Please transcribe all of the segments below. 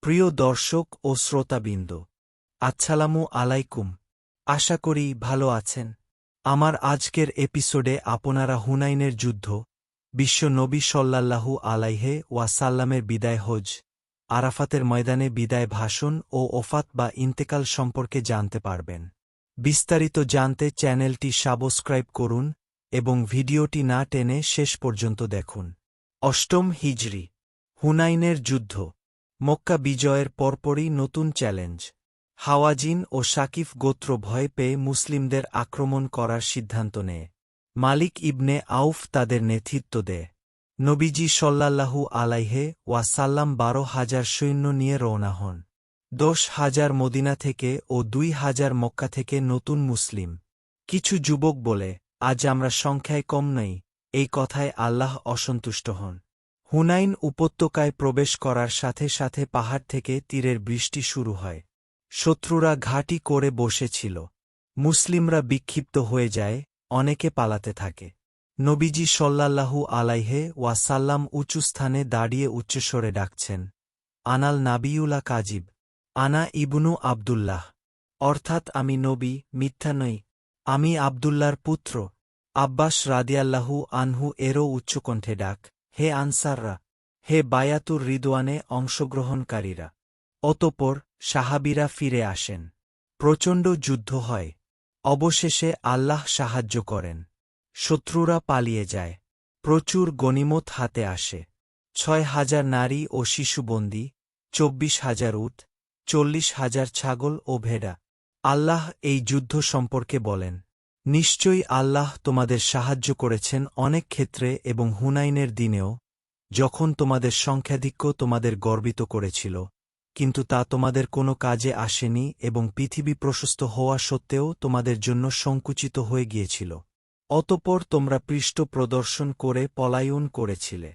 প্রিয় দর্শক ও শ্রোতাবৃন্দ, আসসালামু আলাইকুম। আশা করি ভালো আছেন। আমার আজকের এপিসোডে আপনারা হুনাইনের যুদ্ধ, বিশ্ব নবী সাল্লাল্লাহু আলাইহি ওয়াসাল্লামের বিদায় হজ, আরাফাতের ময়দানে বিদায় ভাষণ ও ওফাত বা ইন্তেকাল সম্পর্কে জানতে পারবেন। বিস্তারিত জানতে চ্যানেলটি সাবস্ক্রাইব করুন এবং ভিডিওটি না টেনে শেষ পর্যন্ত দেখুন। অষ্টম হিজরি, হুনাইনের যুদ্ধ। মক্কা বিজয়ের পরপরই নতুন চ্যালেঞ্জ। হাওয়াজিন ও শাকিফ গোত্র ভয় পেয়ে মুসলিমদের আক্রমণ করার সিদ্ধান্ত নেয়। মালিক ইবনে আউফ তাদের নেতৃত্ব দেয়। নবীজি সাল্লাল্লাহু আলাইহি ওয়াসাল্লাম 12,000 সৈন্য নিয়ে রওনা হন। 10,000 মদিনা থেকে ও 2,000 মক্কা থেকে নতুন মুসলিম। কিছু যুবক বলে, আজ আমরা সংখ্যায় কম নই। এই কথায় আল্লাহ অসন্তুষ্ট হন। হুনাইন উপত্যকায় প্রবেশ করার সাথে সাথে পাহাড় থেকে তীরের বৃষ্টি শুরু হয়। শত্রুরা ঘাঁটি করে বসেছিল। মুসলিমরা বিক্ষিপ্ত হয়ে যায়, অনেকে পালাতে থাকে। নবীজি সাল্লাল্লাহু আলাইহি ওয়াসাল্লাম উঁচু স্থানে দাঁড়িয়ে উচ্চস্বরে ডাকছেন, আনাল নাবিয়ুলা কাজিব, আনা ইবনু আবদুল্লাহ, অর্থাৎ আমি নবী, মিথ্যা নই। আমি আবদুল্লাহর পুত্র। আব্বাস রাদিয়াল্লাহু আনহু এরও উচ্চকণ্ঠে ডাক, হে আনসাররা, হে বায়াতুর রিদওয়ানে অংশগ্রহণকারীরা। অতঃপর সাহাবীরা ফিরে আসেন। প্রচণ্ড যুদ্ধ হয়। অবশেষে আল্লাহ সাহায্য করেন। শত্রুরা পালিয়ে যায়। প্রচুর গনিমত হাতে আসে। 6,000 নারী ও শিশু বন্দী, 24,000 উট, 40,000 ছাগল ও ভেড়া। আল্লাহ এই যুদ্ধ সম্পর্কে বলেন, নিশ্চয়ই আল্লাহ তোমাদের সাহায্য করেছেন অনেক ক্ষেত্রে এবং হুনাইনের দিনেও, যখন তোমাদের সংখ্যাধিক্য তোমাদের গর্বিত করেছিল, কিন্তু তা তোমাদের কোনো কাজে আসেনি এবং পৃথিবী প্রশস্ত হওয়া সত্ত্বেও তোমাদের জন্য সংকুচিত হয়ে গিয়েছিল। অতঃপর তোমরা পৃষ্ঠ প্রদর্শন করে পলায়ন করেছিলে।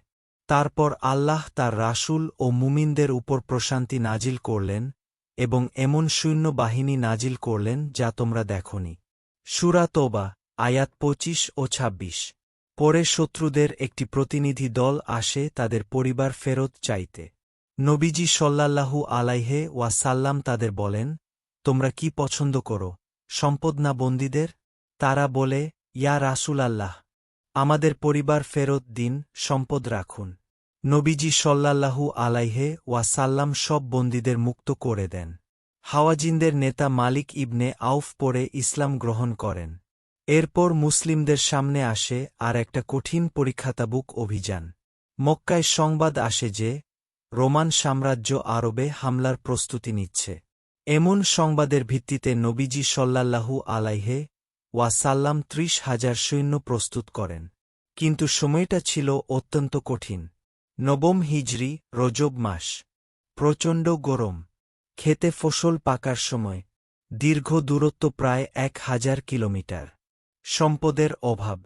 তারপর আল্লাহ তার রাসূল ও মুমিনদের উপর প্রশান্তি নাজিল করলেন এবং এমন সৈন্য বাহিনী নাজিল করলেন যা তোমরা দেখনি। সূরা তওবা, আয়াত 25 ও 26। পরে শত্রুদের একটি প্রতিনিধি দল আসে তাদের পরিবার ফেরত চাইতে। নবীজি সাল্লাল্লাহু আলাইহি ওয়াসাল্লাম তাদের বলেন, তোমরা কি পছন্দ করো, সম্পদ না বন্দীদের? তারা বলে, ইয়া রাসূলাল্লাহ, আমাদের পরিবার ফেরত দিন, সম্পদ রাখুন। নবীজি সাল্লাল্লাহু আলাইহি ওয়াসাল্লাম সব বন্দীদের মুক্ত করে দেন। হাওয়াজিনদের নেতা মালিক ইবনে আউফ পরে ইসলাম গ্রহণ করেন। এরপর মুসলিমদের সামনে আসে আর একটা কঠিন পরীক্ষাতাবুক অভিযান। মক্কায় সংবাদ আসে যে রোমান সাম্রাজ্য আরবে হামলার প্রস্তুতি নিচ্ছে। এমন সংবাদের ভিত্তিতে নবীজি সাল্লাল্লাহু আলাইহি ওয়াসাল্লাম 30,000 সৈন্য প্রস্তুত করেন। কিন্তু সময়টা ছিল অত্যন্ত কঠিন। নবম হিজরি, রজব মাস। প্রচণ্ড গরম। খেতে ফসল পাকার সময়। দীর্ঘ দূরত্ব প্রায় 1,000 কিলোমিটার। সম্পদের অভাব।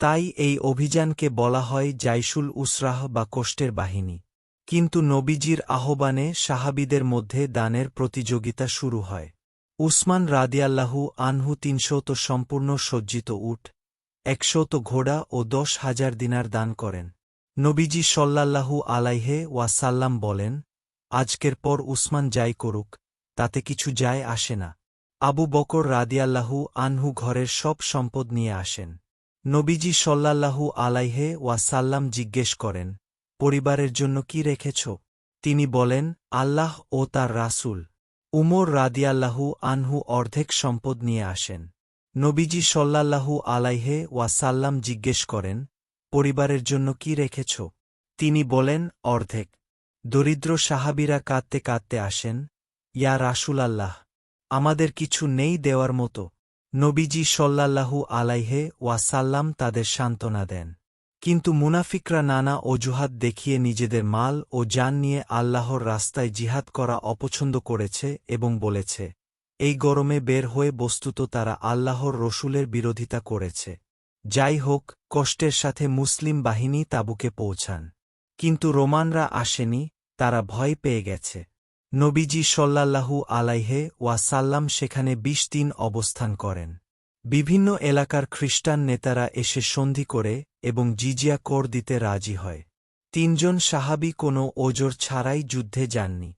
তাই এই অভিযানকে বলা হয় জাইশুল উসরাহ বা কষ্টের বাহিনী। কিন্তু নবীজির আহ্বানে সাহাবীদের মধ্যে দানের প্রতিযোগিতা শুরু হয়। উসমান রাদিয়াল্লাহু আনহু 300 সম্পূর্ণ সজ্জিত উট, 100 ঘোড়া ও 10,000 দিনার দান করেন। নবীজি সাল্লাল্লাহু আলাইহি ওয়াসাল্লাম বলেন, আজকের পর উসমান যাই করুক, তাতে কিছু যায় আসে না। আবু বকর রাদিয়াল্লাহু আনহু ঘরের সব সম্পদ নিয়ে আসেন। নবীজি সাল্লাল্লাহু আলাইহি ওয়াসাল্লাম জিজ্ঞেস করেন, পরিবারের জন্য কি রেখেছ? তিনি বলেন, আল্লাহ ও তার রাসূল। উমর রাদিয়াল্লাহু আনহু অর্ধেক সম্পদ নিয়ে আসেন। নবীজি সাল্লাল্লাহু আলাইহি ওয়াসাল্লাম জিজ্ঞেস করেন, পরিবারের জন্য কি রেখেছ? তিনি বলেন, অর্ধেক। দরিদ্র সাহাবীরা কাঁদতে কাঁদতে আসেন, ইয়া রাসূলাল্লাহ, আমাদের কিছু নেই দেওয়ার মতো। নবীজি সাল্লাল্লাহু আলাইহি ওয়াসাল্লাম তাদের সান্ত্বনা দেন। কিন্তু মুনাফিকরা নানা অজুহাত দেখিয়ে নিজেদের মাল ও জান নিয়ে আল্লাহর রাস্তায় জিহাদ করা অপছন্দ করেছে এবং বলেছে, এই গরমে বের হয়ে বস্তুত তারা আল্লাহর রসূলের বিরোধিতা করেছে। যাই হোক, কষ্টের সাথে মুসলিম বাহিনী তাবুকে পৌঁছান। কিন্তু রোমানরা আসেনি, তারা ভয় পেয়ে গেছে। নবীজি সাল্লাল্লাহু আলাইহি ওয়াসাল্লাম সেখানে 20 দিন অবস্থান করেন। বিভিন্ন এলাকার খ্রিস্টান নেতারা এসে সন্ধি করে এবং জিজিয়া কর দিতে রাজি হয়। 3 জন সাহাবী কোনো ওজর ছাড়াই যুদ্ধে যাননি।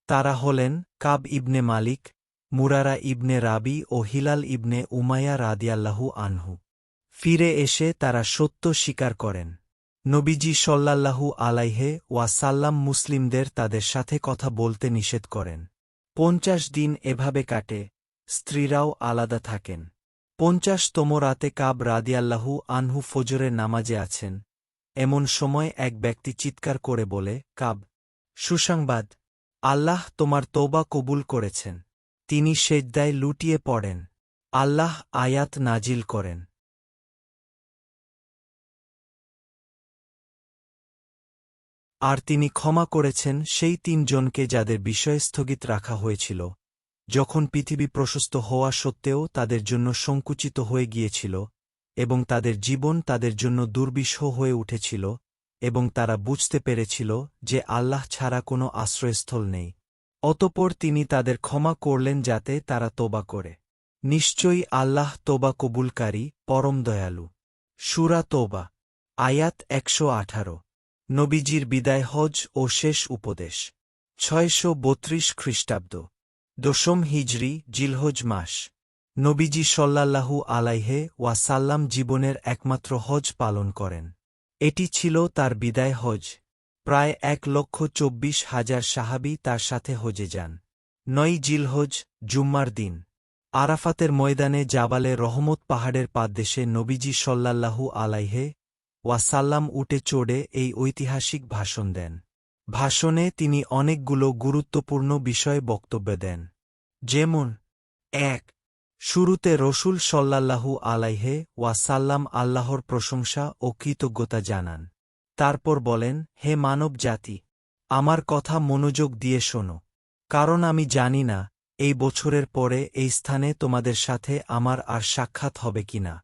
তারা হলেন কাব ইবনে মালিক, মুরারা ইবনে রাবি ও হিলাল ইবনে উমাইয়া রাদিয়াল্লাহু আনহু। ফিরে এসে তারা সত্য স্বীকার করেন। নবীজি সাল্লাল্লাহু আলাইহি ওয়াসাল্লাম মুসলিমদের তাদের সাথে কথা বলতে নিষেধ করেন। ৫০ দিন এভাবে কাটে, স্ত্রীরাও আলাদা থাকেন। ৫০তম রাতে কাব রাদিয়াল্লাহু আনহু ফজরের নামাজে আছেন। এমন সময় এক ব্যক্তি চিৎকার করে বলে, কাব, সুসংবাদ, আল্লাহ তোমার তওবা কবুল করেছেন। তিনি সেজদায় লুটিয়ে পড়েন। আল্লাহ আয়াত নাজিল করেন। আর তিনি ক্ষমা করেছেন সেই ৩ জনকে যাদের বিষয়ে স্থগিত রাখা হয়েছিল, যখন পৃথিবী প্রশস্ত হওয়া সত্ত্বেও তাদের জন্য সংকুচিত হয়ে গিয়েছিল এবং তাদের জীবন তাদের জন্য দুর্বিষহ হয়ে উঠেছিল এবং তারা বুঝতে পেরেছিল যে আল্লাহ ছাড়া কোনো আশ্রয়স্থল নেই। অতঃপর তিনি তাদের ক্ষমা করলেন যাতে তারা তোবা করে। নিশ্চয়ই আল্লাহ তোবা কবুলকারী, পরম দয়ালু। সূরা তোবা, আয়াত ১১৮। নবীজির বিদায় হজ ও শেষ উপদেশ। ৬৩২ খ্রিস্টাব্দ, ১০ম হিজরি, জিলহজ মাস। নবীজি সাল্লাল্লাহু আলাইহি ওয়াসাল্লাম জীবনের একমাত্র হজ পালন করেন। এটি ছিল তার বিদায় হজ। প্রায় ১,২৪,০০০ সাহাবী তার সাথে হজে যান। ৯ জিলহজ, জুম্মার দিন, আরাফাতের ময়দানে জাবালে রহমত পাহাড়ের পাদদেশে নবীজি সাল্লাল্লাহু আলাইহি ওয়াসাল্লাম উটে চড়ে এই ঐতিহাসিক ভাষণ দেন। ভাষণে তিনি অনেকগুলো গুরুত্বপূর্ণ বিষয়ে বক্তব্য দেন। যেমন: ১. শুরুতে রসূল সাল্লাল্লাহু আলাইহি ওয়াসাল্লাম আল্লাহর প্রশংসা ও কৃতজ্ঞতা জানান। তারপর বলেন, হে মানব জাতি, আমার কথা মনোযোগ দিয়ে শোনো, কারণ আমি জানি না এই বছরের পরে এই স্থানে তোমাদের সাথে আমার আর সাক্ষাৎ হবে কিনা।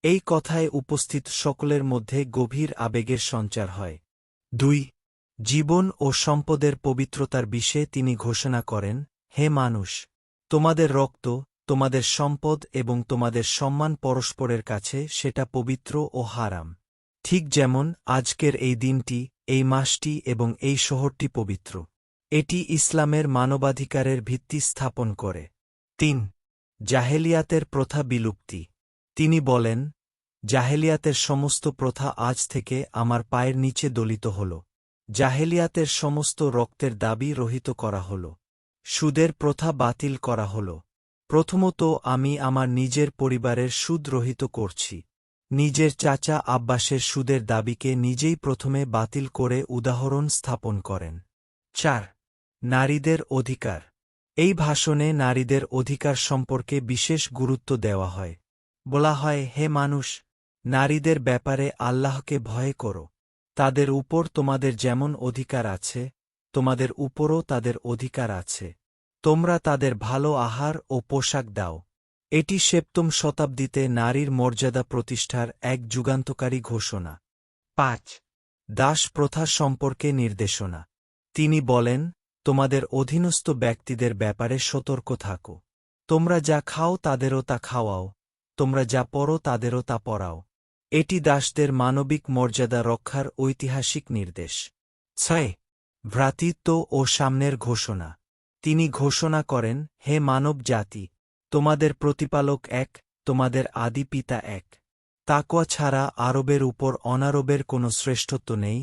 এই কথায় উপস্থিত সকলের মধ্যে গভীর আবেগের সঞ্চার হয়। ২. জীবন ও সম্পদের পবিত্রতার বিষয়ে তিনি ঘোষণা করেন, হে মানুষ, তোমাদের রক্ত, তোমাদের সম্পদ এবং তোমাদের সম্মান পরস্পরের কাছে সেটা পবিত্র ও হারাম। ঠিক যেমন আজকের এই দিনটি, এই মাসটি এবং এই শহরটি পবিত্র। এটি ইসলামের মানবাধিকারের ভিত্তি স্থাপন করে। ৩. জাহেলিয়াতের প্রথা বিলুপ্তি। তিনি বলেন, জাহেলিয়াতের সমস্ত প্রথা আজ থেকে আমার পায়ের নিচে দলিত হল। জাহেলিয়াতের সমস্ত রক্তের দাবি রহিত করা হল। সুদের প্রথা বাতিল করা হল। প্রথমত আমি আমার নিজের পরিবারের সুদ রহিত করছি। নিজের চাচা আব্বাসের সুদের দাবিকে নিজেই প্রথমে বাতিল করে উদাহরণ স্থাপন করেন। ৪. নারীদের অধিকার। এই ভাষণে নারীদের অধিকার সম্পর্কে বিশেষ গুরুত্ব দেওয়া হয়। বলা হয়, হে মানুষ, নারীদের ব্যাপারে আল্লাহকে ভয় করো। তাদের উপর তোমাদের যেমন অধিকার আছে, তোমাদের উপরও তাদের অধিকার আছে। তোমরা তাদের ভালো আহার ও পোশাক দাও। এটি ৭ম শতাব্দীতে নারীর মর্যাদা প্রতিষ্ঠার এক যুগান্তকারী ঘোষণা। ৫. দাস প্রথা সম্পর্কে নির্দেশনা। তিনি বলেন, তোমাদের অধীনস্থ ব্যক্তিদের ব্যাপারে সতর্ক থাকো। তোমরা যা খাও তাদেরও তা খাওয়াও, তোমরা যা পরো তাদেরও তা পরাও। এটি দাসদের মানবিক মর্যাদা রক্ষার ঐতিহাসিক নির্দেশ। ৬. ভ্রাতৃত্ব ও সাম্যের ঘোষণা। তিনি ঘোষণা করেন, হে মানব জাতি, তোমাদের প্রতিপালক এক, তোমাদের আদি পিতা এক। তাকওয়া ছাড়া আরবের উপর অনারবের কোনো শ্রেষ্ঠত্ব নেই,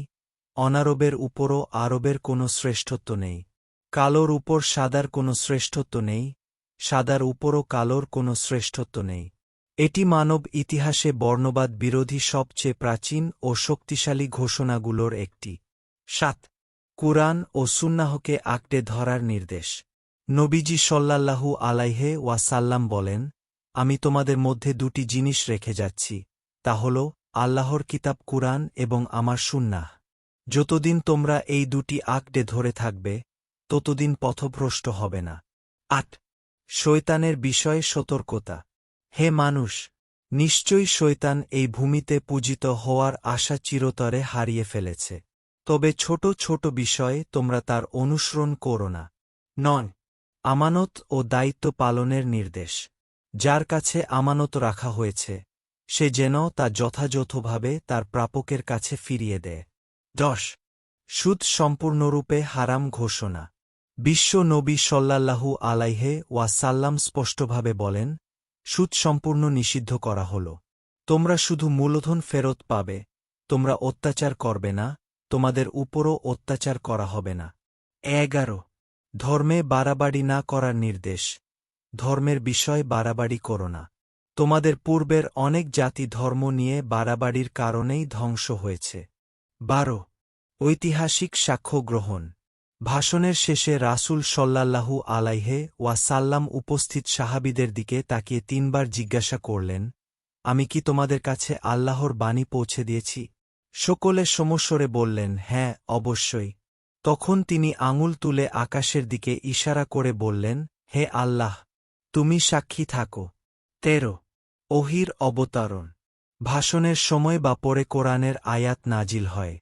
অনারবের উপরও আরবের কোনো শ্রেষ্ঠত্ব নেই। কালোর উপর সাদার কোনো শ্রেষ্ঠত্ব নেই, সাদার উপরও কালোর কোনো শ্রেষ্ঠত্ব নেই। এটি মানব ইতিহাসে বর্ণবাদ বিরোধী সবচেয়ে প্রাচীন ও শক্তিশালী ঘোষণাগুলোর একটি। ৭. কুরআন ও সুন্নাহকে আঁকড়ে ধরার নির্দেশ। নবীজি সাল্লাল্লাহু আলাইহি ওয়াসাল্লাম বলেন, আমি তোমাদের মধ্যে ২টি জিনিস রেখে যাচ্ছি, তা হল আল্লাহর কিতাব কুরআন এবং আমার সুন্নাহ। যতদিন তোমরা এই ২টি আঁকড়ে ধরে থাকবে, ততদিন পথভ্রষ্ট হবে না। ৮. শয়তানের বিষয়ে সতর্কতা। হে মানুষ, নিশ্চয়ই শয়তান এই ভূমিতে পূজিত হওয়ার আশা চিরতরে হারিয়ে ফেলেছে। তবে ছোট ছোট বিষয়ে তোমরা তার অনুসরণ করো না। ৯. আমানত ও দায়িত্ব পালনের নির্দেশ। যার কাছে আমানত রাখা হয়েছে, সে যেন তা যথাযথভাবে তার প্রাপকের কাছে ফিরিয়ে দেয়। ১০. সুদ সম্পূর্ণরূপে হারাম ঘোষণা। বিশ্ব নবী সাল্লাল্লাহু আলাইহি ওয়াসাল্লাম স্পষ্টভাবে বলেন, সুদ সম্পূর্ণ নিষিদ্ধ করা হল। তোমরা শুধু মূলধন ফেরত পাবে, তোমরা অত্যাচার করবে না, তোমাদের উপরও অত্যাচার করা হবে না। 11 ধর্মে বাড়াবাড়ি না করার নির্দেশ। ধর্মের বিষয় বাড়াবাড়ি করো না। তোমাদের পূর্বের অনেক জাতি ধর্ম নিয়ে বাড়াবাড়ির কারণেই ধ্বংস হয়েছে। 12 ঐতিহাসিক সাক্ষ্য গ্রহণ। ভাষণের শেষে রাসূল সাল্লাল্লাহু আলাইহি ওয়াসাল্লাম উপস্থিত সাহাবীদের দিকে তাকিয়ে 3 বার জিজ্ঞাসা করলেন, আমি কি তোমাদের কাছে আল্লাহর বাণী পৌঁছে দিয়েছি? সকলে সমস্বরে বললেন, হ্যাঁ, অবশ্যই। তখন তিনি আঙুল তুলে আকাশের দিকে ইশারা করে বললেন, হে আল্লাহ, তুমি সাক্ষী থাকো। 13 ওহীর অবতারণ। ভাষণের সময় বা পরে কোরআনের আয়াত নাজিল হয়,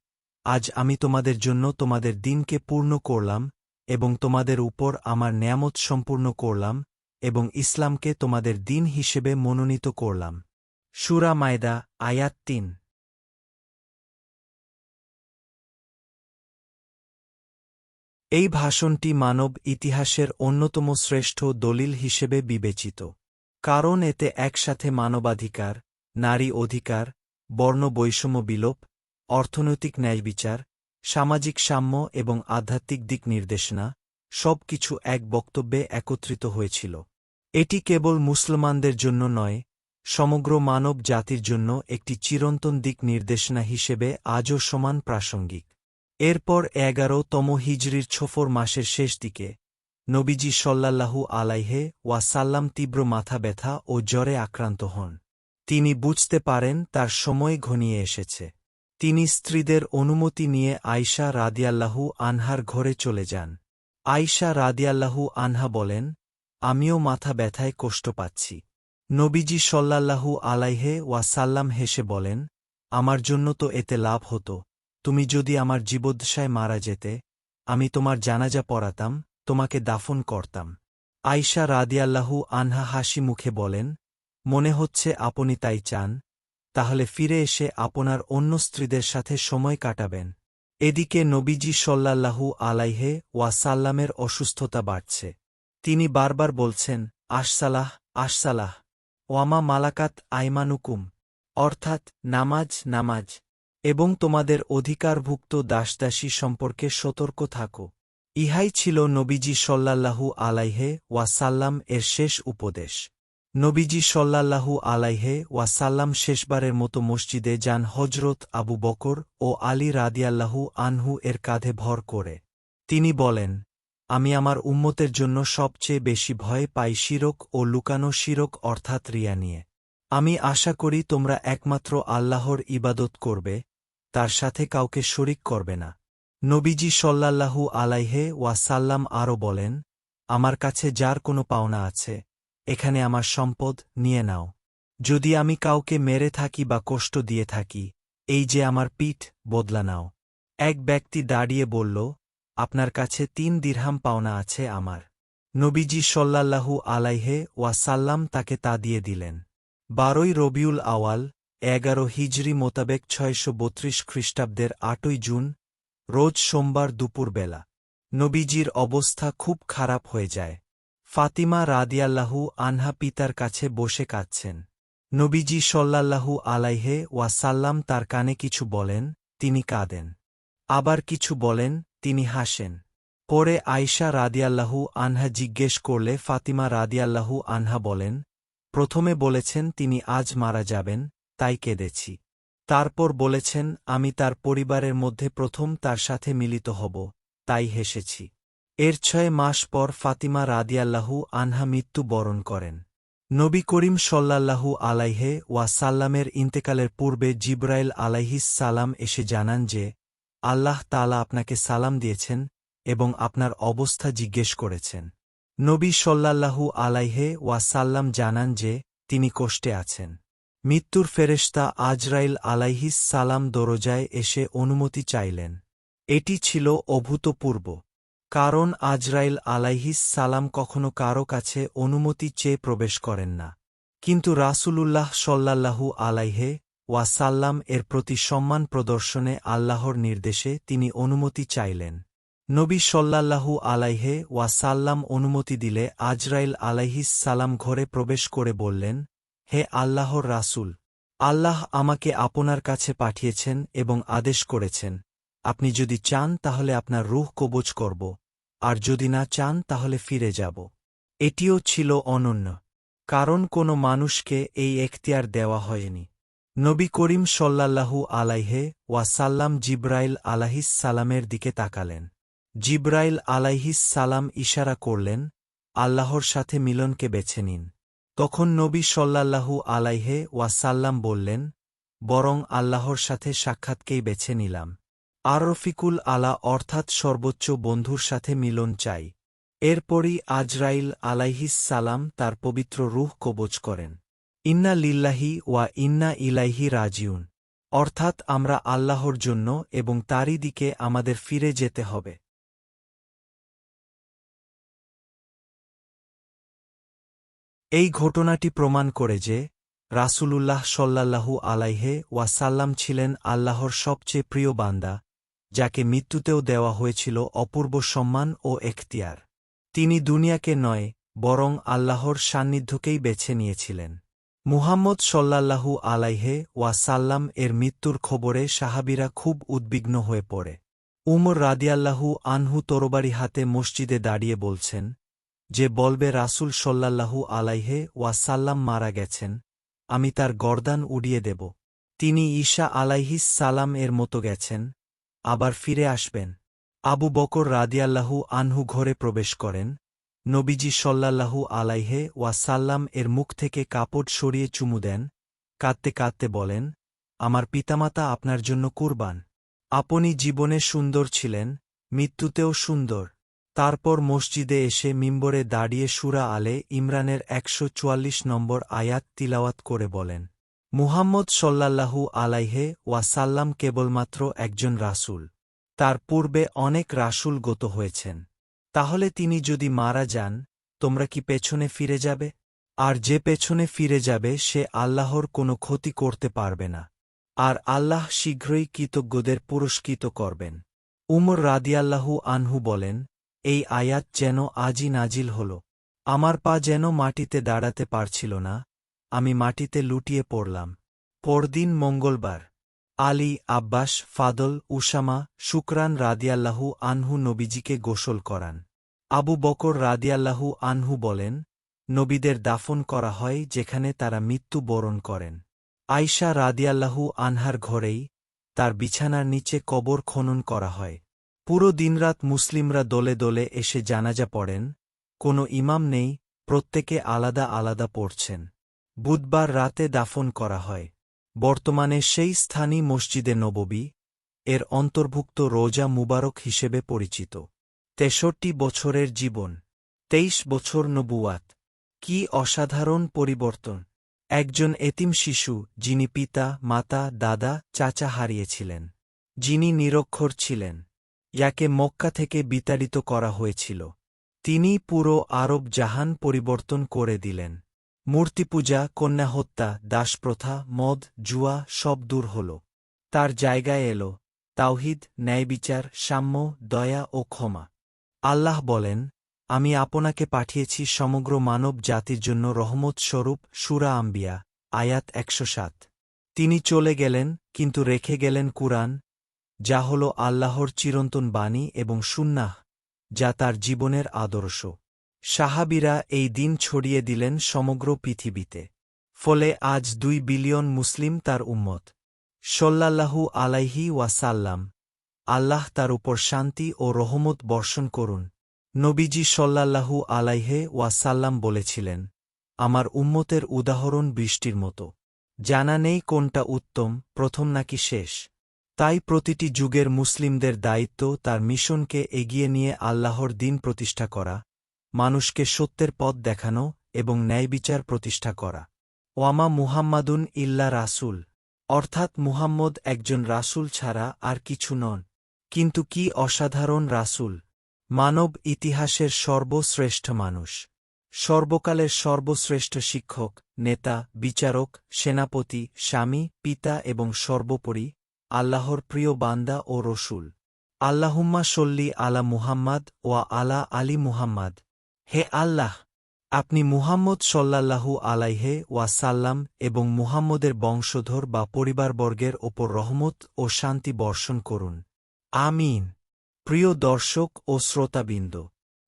আজ আমি তোমাদের জন্য তোমাদের দিনকে পূর্ণ করলাম এবং তোমাদের উপর আমার নেয়ামত সম্পূর্ণ করলাম এবং ইসলামকে তোমাদের দিন হিসেবে মনোনীত করলাম। সূরা মায়দা আয়াত 3। এই ভাষণটি মানব ইতিহাসের অন্যতম শ্রেষ্ঠ দলিল হিসেবে বিবেচিত, কারণ এতে একসাথে মানবাধিকার, নারী অধিকার, বর্ণ বৈষম্য বিলোপ, অর্থনৈতিক ন্যায়বিচার, সামাজিক সাম্য এবং আধ্যাত্মিক দিক নির্দেশনা সব কিছু এক বক্তব্যে একত্রিত হয়েছিল। এটি কেবল মুসলমানদের জন্য নয়, সমগ্র মানব জাতির জন্য একটি চিরন্তন দিক নির্দেশনা হিসেবে আজও সমান প্রাসঙ্গিক। এরপর 11তম হিজরির সফর মাসের শেষ দিকে নবীজি সাল্লাল্লাহু আলাইহি ওয়াসাল্লাম তীব্র মাথা ব্যথা ও জ্বরে আক্রান্ত হন। তিনি বুঝতে পারেন তার সময় ঘনিয়ে এসেছে। তিনি স্ত্রীদের অনুমতি নিয়ে আয়শা রাদিয়াল্লাহু আনহার ঘরে চলে যান। আয়শা রাদিয়াল্লাহু আনহা বলেন, আমিও মাথা ব্যথায় কষ্ট পাচ্ছি। নবীজি সাল্লাল্লাহু আলাইহি ওয়াসাল্লাম হেসে বলেন, আমার জন্য তো এতে লাভ হতো, তুমি যদি আমার জীবদ্দশায় মারা যেতে, আমি তোমার জানাজা পড়াতাম, তোমাকে দাফন করতাম। আয়শা রাদিয়াল্লাহু আনহা হাসি মুখে বলেন, মনে হচ্ছে আপনি তাই চান, তাহলে ফিরে এসে আপনার অন্য স্ত্রীদের সাথে সময় কাটাবেন। এদিকে নবীজি সাল্লাল্লাহু আলাইহি ওয়াসাল্লামের অসুস্থতা বাড়ছে। তিনি বারবার বলছেন, আশসালাহ, আশসালাহ, ওয়ামা মালাকাত আইমানুকুম, অর্থাৎ নামাজ, নামাজ, এবং তোমাদের অধিকারভুক্ত দাসদাসী সম্পর্কে সতর্ক থাকো। ইহাই ছিল নবীজি সাল্লাল্লাহু আলাইহি ওয়াসাল্লাম এর শেষ উপদেশ। নবীজি সাল্লাল্লাহু আলাইহি ওয়াসাল্লাম শেষবারের মতো মসজিদে যান হজরত আবু বকর ও আলী রাদিয়াল্লাহু আনহু এর কাঁধে ভর করে। তিনি বলেন, আমি আমার উম্মতের জন্য সবচেয়ে বেশি ভয় পাই শিরক ও লুকানো শিরক অর্থাৎ রিয়া নিয়ে। আমি আশা করি তোমরা একমাত্র আল্লাহর ইবাদত করবে, তার সাথে কাউকে শরিক করবে না। নবীজি সাল্লাল্লাহু আলাইহি ওয়াসাল্লাম আরও বলেন, আমার কাছে যার কোনো পাওনা আছে, এখানে আমার সম্পদ নিয়ে নাও। যদি আমি কাউকে মেরে থাকি বা কষ্ট দিয়ে থাকি, এই যে আমার পিঠ, বদলা নাও। এক ব্যক্তি দাঁড়িয়ে বলল, আপনার কাছে 3 দিরহাম পাওনা আছে আমার। নবীজি সাল্লাল্লাহু আলাইহি ওয়াসাল্লাম তাকে তা দিয়ে দিলেন। 12ই রবিউল আওয়াল, 11 হিজরি মোতাবেক 632 খ্রিস্টাব্দের 8ই জুন, রোজ সোমবার দুপুরবেলা। নবীজির অবস্থা খুব খারাপ হয়ে যায়। ফাতিমা রাদিয়াল্লাহু আনহা পিতার কাছে বসে কাঁদছেন। নবীজি সাল্লাল্লাহু আলাইহি ওয়াসাল্লাম তার কানে কিছু বলেন, তিনি কাঁদেন। আবার কিছু বলেন, তিনি হাসেন। পরে আয়শা রাদিয়াল্লাহু আনহা জিজ্ঞেস করলে ফাতিমা রাদিয়াল্লাহু আনহা বলেন, প্রথমে বলেছেন তিনি আজ মারা যাবেন, তাই কেঁদেছি। তারপর বলেছেন আমি তার পরিবারের মধ্যে প্রথম তার সাথে মিলিত হব, তাই হেসেছি। এর 6 মাস পর ফাতিমা রাদিয়াল্লাহু আনহা মৃত্যু বরণ করেন। নবী করিম সাল্লাল্লাহু আলাইহি ওয়াসাল্লামের ইন্তেকালের পূর্বে জিবরাইল আলাইহিস সালাম এসে জানান যে, আল্লাহ তাআলা আপনাকে সালাম দিয়েছেন এবং আপনার অবস্থা জিজ্ঞেস করেছেন। নবী সাল্লাল্লাহু আলাইহি ওয়াসাল্লাম জানান যে, তিনি কষ্টে আছেন। মৃত্যুর ফেরেশতা আজরাইল আলাইহিস সালাম দরজায় এসে অনুমতি চাইলেন। এটি ছিল অভূতপূর্ব, কারণ আজরাইল আলাইহিস সালাম কখনো কারো কাছে অনুমতি চেয়ে প্রবেশ করেন না। কিন্তু রাসূলুল্লাহ সাল্লাল্লাহু আলাইহি ওয়াসাল্লাম এর প্রতি সম্মান প্রদর্শনে আল্লাহর নির্দেশে তিনি অনুমতি চাইলেন। নবী সাল্লাল্লাহু আলাইহি ওয়াসাল্লাম অনুমতি দিলে আজরাইল আলাইহিস সালাম ঘরে প্রবেশ করে বললেন, হে আল্লাহর রাসূল, আল্লাহ আমাকে আপনার কাছে পাঠিয়েছেন এবং আদেশ করেছেন, আপনি যদি চান তাহলে আপনার রূহ কবজ করব, আর যদি না চান তাহলে ফিরে যাব। এটিও ছিল অনন্য, কারণ কোনো মানুষকে এই এখতিয়ার দেওয়া হয়নি। নবী করিম সাল্লাল্লাহু আলাইহি ওয়াসাল্লাম জিবরাইল আলাইহিস সালামের দিকে তাকালেন। জিবরাইল আলাইহিস সালাম ইশারা করলেন, আল্লাহর সাথে মিলনকে বেছে নিন। তখন নবী সাল্লাল্লাহু আলাইহি ওয়াসাল্লাম বললেন, বরং আল্লাহর সাথে সাক্ষাৎকেই বেছে নিলাম। আর রফিকুল আলা অর্থাৎ সর্বোচ্চ বন্ধুর সাথে মিলন চাই। এরপরই আজরাইল আলাইহিস সালাম তার পবিত্র রূহ কবজ করেন। ইন্না লিল্লাহি ওয়া ইন্না ইলাইহি রাজিউন, অর্থাৎ আমরা আল্লাহর জন্য এবং তারই দিকে আমাদের ফিরে যেতে হবে। এই ঘটনাটি প্রমাণ করে যে, রাসূলুল্লাহ সাল্লাল্লাহু আলাইহি ওয়াসাল্লাম ছিলেন আল্লাহর সবচেয়ে প্রিয় বান্দা, যাকে মৃত্যুতেও দেওয়া হয়েছিল অপূর্ব সম্মান ও এখতিয়ার। তিনি দুনিয়াকে নয়, বরং আল্লাহর সান্নিধ্যকেই বেছে নিয়েছিলেন। মুহাম্মদ সাল্লাল্লাহু আলাইহি ওয়াসাল্লাম এর মৃত্যুর খবরে সাহাবীরা খুব উদ্বিগ্ন হয়ে পড়ে। উমর রাদিয়াল্লাহু আনহু তরবারি হাতে মসজিদে দাঁড়িয়ে বলছেন, যে বলবে রাসূল সাল্লাল্লাহু আলাইহি ওয়াসাল্লাম মারা গেছেন, আমি তার গর্দান উড়িয়ে দেব। তিনি ঈসা আলাইহিস সালাম এর মতো গেছেন, আবার ফিরে আসবেন। আবু বকর রাদিয়াল্লাহু আনহু ঘরে প্রবেশ করেন। নবীজি সাল্লাল্লাহু আলাইহি ওয়াসাল্লাম এর মুখ থেকে কাপড় সরিয়ে চুমু দেন, কাঁদতে কাঁদতে বলেন, আমার পিতামাতা আপনার জন্য কুরবান। আপনি জীবনে সুন্দর ছিলেন, মৃত্যুতেও সুন্দর। তারপর মসজিদে এসে মিম্বরে দাঁড়িয়ে সূরা আলে ইমরানের ১৪৪ নম্বর আয়াত তিলাওয়াত করে বলেন, মুহাম্মদ সাল্লাল্লাহু আলাইহি ওয়াসাল্লাম কেবলমাত্র একজন রাসূল। তার পূর্বে অনেক রাসূল গত হয়েছেন। তাহলে তিনি যদি মারা যান, তোমরা কি পেছনে ফিরে যাবে? আর যে পেছনে ফিরে যাবে সে আল্লাহর কোনো ক্ষতি করতে পারবে না। আর আল্লাহ শীঘ্রই কৃতজ্ঞদের পুরস্কৃত করবেন। উমর রাদিয়াল্লাহু আনহু বলেন, এই আয়াত যেন আজই নাজিল হল। আমার পা যেন মাটিতে দাঁড়াতে পারছিল না, আমি মাটিতে লুটিয়ে পড়লাম। পরদিন মঙ্গলবার। আলী, আব্বাস, ফাদল, উসামা, শুকরান রাদিয়াল্লাহু আনহু নবীজিকে গোসল করান। আবু বকর রাদিয়াল্লাহু আনহু বলেন, নবীদের দাফন করা হয় যেখানে তারা মৃত্যু বরণ করেন। আয়শা রাদিয়াল্লাহু আনহার ঘরেই তার বিছানার নিচে কবর খনন করা হয়। পুরো দিনরাত মুসলিমরা দলে দলে এসে জানাজা পড়েন, কোনো ইমাম নেই, প্রত্যেকে আলাদা আলাদা পড়ছেন। বুধবার রাতে দাফন করা হয়। বর্তমানে সেই স্থানই মসজিদে নববী, এর অন্তর্ভুক্ত রোজা মুবারক হিসেবে পরিচিত। ৬৩ বছরের জীবন, ২৩ বছর নবুয়াত। কি অসাধারণ পরিবর্তন! একজন এতিম শিশু, যিনি পিতা, মাতা, দাদা, চাচা হারিয়েছিলেন, যিনি নিরক্ষর ছিলেন, ইয়াকে মক্কা থেকে বিতাড়িত করা হয়েছিল, তিনি পুরো আরব জাহান পরিবর্তন করে দিলেন। মূর্তিপূজা, কন্যা হত্যা, দাসপ্রথা, মদ, জুয়া সব দূর হল। তার জায়গায় এল তাওহীদ, ন্যায়বিচার, সাম্য, দয়া ও ক্ষমা। আল্লাহ বলেন, আমি আপনাকে পাঠিয়েছি সমগ্র মানব জাতির জন্য রহমত স্বরূপ। সূরা আম্বিয়া, আয়াত ১০৭। তিনি চলে গেলেন, কিন্তু রেখে গেলেন কুরআন, যা হল আল্লাহর চিরন্তন বাণী, এবং সুন্নাহ, যা তার জীবনের আদর্শ। সাহাবীরা এই দিন ছড়িয়ে দিলেন সমগ্র পৃথিবীতে। ফলে আজ ২ বিলিয়ন মুসলিম তার উম্মত। সাল্লাল্লাহু আলাইহি ওয়াসাল্লাম। আল্লাহ তার উপর শান্তি ও রহমত বর্ষণ করুন। নবীজি সাল্লাল্লাহু আলাইহি ওয়াসাল্লাম বলেছিলেন, আমার উম্মতের উদাহরণ বৃষ্টির মতো। জানা নেই কোনটা উত্তম, প্রথম নাকি শেষ। তাই প্রতিটি যুগের মুসলিমদের দায়িত্ব তার মিশনকে এগিয়ে নিয়ে আল্লাহর দ্বীন প্রতিষ্ঠা করা, মানুষকে সত্যের পথ দেখানো এবং ন্যায়বিচার প্রতিষ্ঠা করা। ওয়ামা মুহাম্মাদুন ইল্লা রাসূল, অর্থাৎ মুহাম্মদ একজন রাসূল ছাড়া আর কিছু নন। কিন্তু কি অসাধারণ রাসূল! মানব ইতিহাসের সর্বশ্রেষ্ঠ মানুষ, সর্বকালের সর্বশ্রেষ্ঠ শিক্ষক, নেতা, বিচারক, সেনাপতি, স্বামী, পিতা এবং সর্বোপরি আল্লাহর প্রিয় বান্দা ও রসূল। আল্লাহুম্মা সল্লি আলা মুহাম্মাদ ওয়া আলা আলি মুহাম্মাদ। হে আল্লাহ, আপনি মুহাম্মদ সল্লাল্লাহু আলাইহে ওয়াসাল্লাম এবং মুহাম্মদের বংশধর বা পরিবারবর্গের ওপর রহমত ও শান্তি বর্ষণ করুন। আমিন। প্রিয় দর্শক ও শ্রোতাবৃন্দ,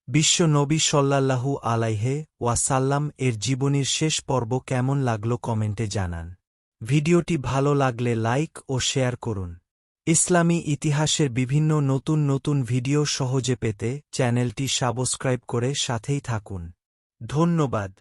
বিশ্ব নবী সল্লাল্লাহু আলাইহে ওয়াসাল্লাম এর জীবনীর শেষ পর্ব কেমন লাগলো কমেন্টে জানান। ভিডিওটি ভালো লাগলে লাইক ও শেয়ার করুন। ইসলামী ইতিহাসের বিভিন্ন নতুন নতুন ভিডিও সহজে পেতে চ্যানেলটি সাবস্ক্রাইব করে সাথেই থাকুন। ধন্যবাদ।